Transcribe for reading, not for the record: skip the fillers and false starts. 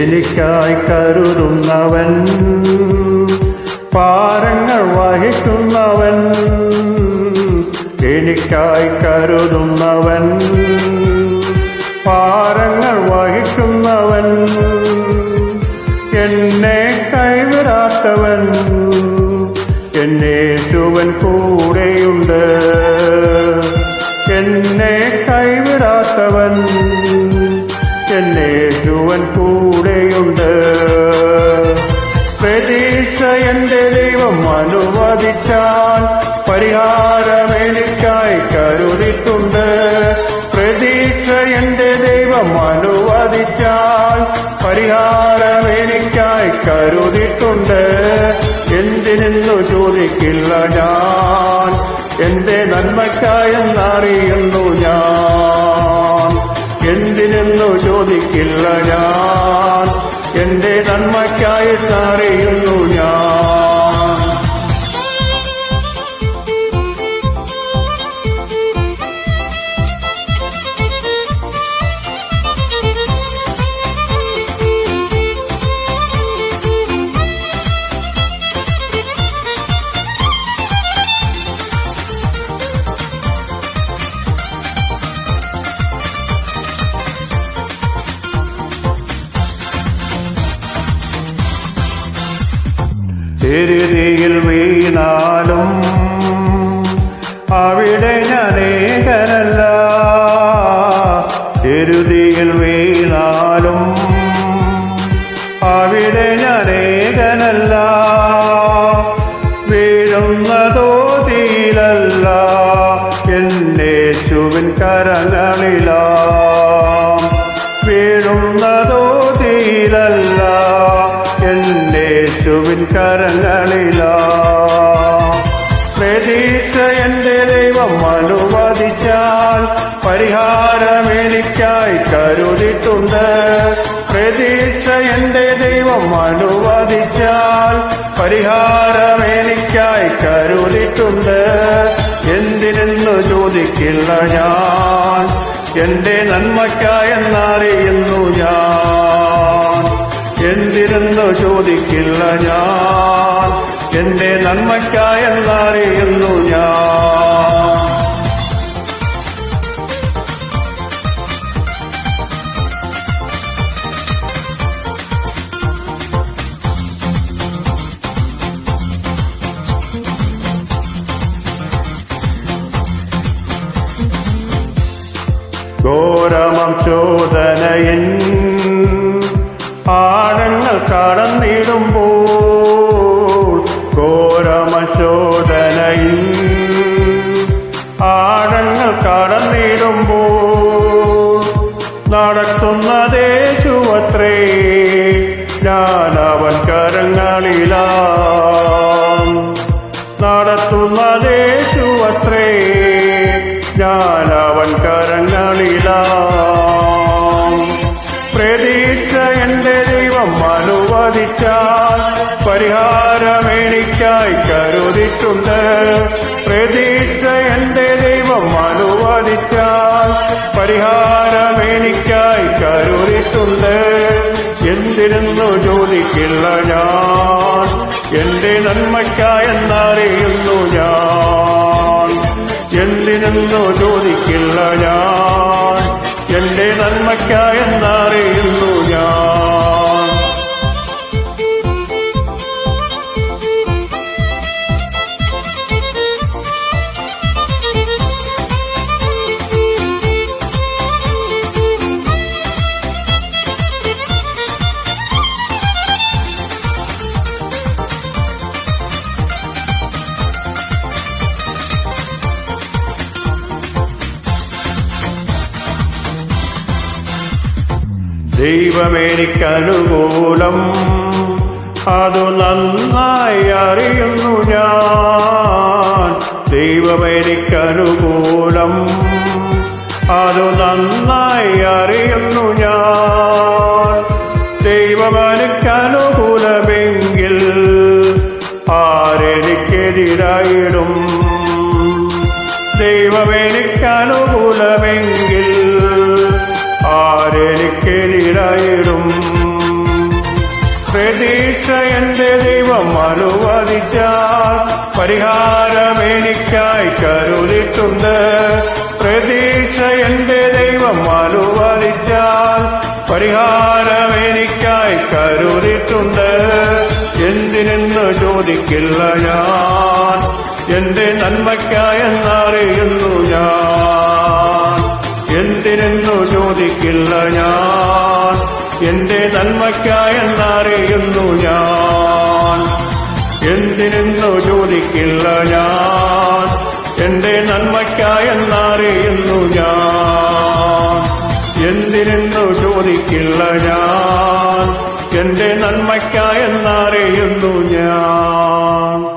എനിക്കായി കരുതുന്നവൻ, ഭാരങ്ങൾ വഹിക്കുന്നവൻ, എനിക്കായി കരുതുന്നവൻ, ഭാരങ്ങൾ വഹിക്കുന്നവൻ, എന്നെ കൈവിടാത്തവൻ, എന്നേശുവൻ കൂടെയുണ്ട്. എന്നെ കൈവിടാത്തവൻ, എന്നേശുവൻ കൂടെയുണ്ട്. പ്രതീക്ഷ എന്റെ ദൈവം അനുവദിച്ചാൽ പരിഹാരം എനിക്കായി കരുതിയിട്ടുണ്ട്. പ്രതീക്ഷ എന്റെ ദൈവം അനുവദിച്ചാൽ പരിഹാരം എനിക്കായി കരുതിയിട്ടുണ്ട്. എന്തിനെന്നു ചോദിക്കില്ല ഞാൻ, എന്റെ നന്മയ്ക്കായെന്നറിയുന്നു ഞാൻ. എന്തിനെന്നു ചോദിക്കില്ല ഞാൻ, എന്റെ നന്മയ്ക്കായെന്നറിയുന്നു ഞാൻ. എരുതിയിൽ വീണാലും അവിടെ ഞാൻ ഏകനല്ല. എരുതിയിൽ വീണാലും അവിടെ ഞാൻ ഏകനല്ല. വീഴുന്നതോ തീയിലല്ല, എന്നേശുവിൻ കരങ്ങളിലാ. വീഴുന്നതോ തീയിലല്ല, എന്നേശുവിൻ കരങ്ങളിലാ. പ്രതീക്ഷ എന്റെ ദൈവം അനുവദിച്ചാൽ പരിഹാരം എനിക്കായി കരുതിയിട്ടുണ്ട്. പ്രതീക്ഷ എന്റെ ദൈവം അനുവദിച്ചാൽ പരിഹാരം എനിക്കായി കരുതിയിട്ടുണ്ട്. എന്തിനെന്നു ചോദിക്കില്ല ഞാൻ, എന്റെ നന്മയ്ക്കായെന്നറിയുന്നു ഞാൻ. എന്തിനെന്നു ചോദിക്കില്ല ഞാൻ, എന്റെ നന്മയ്ക്കായെന്നറിയുന്നു ഞാൻ. ഘോരമം ശോധനയിൻ ആഴങ്ങൾ കടന്നിടുമ്പോൾ, ഘോരമശോധനയിൽ ആഴങ്ങൾ കടന്നിടുമ്പോൾ, നടത്തുന്നതേശുവത്രേ ഞാനവൻ കരങ്ങളിലാം. നടത്തുന്നതേശുവത്രേ ഞാനവൻ കരങ്ങളിലാം. പ്രതീക്ഷ എന്റെ ദൈവം അനുവദിച്ചാൽ പരിഹാരം എനിക്കായി കരുതിയിട്ടുണ്ട്. പ്രതീക്ഷ എന്റെ ദൈവം അനുവദിച്ചാൽ പരിഹാരം എനിക്കായി കരുതിയിട്ടുണ്ട്. എന്തിനെന്നു ചോദിക്കില്ല ഞാൻ, എന്റെ നന്മയ്ക്കായെന്നറിയുന്നു ഞാൻ. എന്തിനെന്നു ചോദിക്കില്ല ഞാൻ, എന്റെ നന്മയ്ക്കായെന്നറിയുന്നു ഞാൻ. ദൈവമെനിക്കനുകൂലം, അതു നന്നായി അറിയുന്നു ഞാൻ. ദൈവമെനിക്കനുകൂലം, അതു നന്നായി അറിയുന്നു ഞാൻ. ദൈവമെനിക്കനുകൂലമെങ്കിൽ ആരെനിക്കെതിരായിടും. ദൈവമെനിക്കനുകൂലമെങ്കിൽ ആരെനിക്കെതിരായിടും. പ്രതീക്ഷ എന്റെ ദൈവം അനുവദിച്ചാൽ പരിഹാരം എനിക്കായി കരുതിയിട്ടുണ്ട്. പ്രതീക്ഷ എന്റെ ദൈവം അനുവദിച്ചാൽ പരിഹാരം എനിക്കായി കരുതിയിട്ടുണ്ട്. എന്തിനെന്ന് ചോദിക്കില്ല ഞാൻ, എന്റെ നന്മയ്ക്കായെന്നറിയുന്നു ഞാൻ. എന്തിനെന്നു ചോദിക്കില്ല ഞാൻ, എന്റെ നന്മയ്ക്കായെന്നറിയുന്നു ഞാൻ. എന്തിനെന്നു ചോദിക്കില്ല ഞാൻ, എന്റെ നന്മയ്ക്കായെന്നറിയുന്നു ഞാൻ. എന്തിനെന്നു ചോദിക്കില്ല ഞാൻ, എന്റെ നന്മയ്ക്കായെന്നറിയുന്നു ഞാൻ.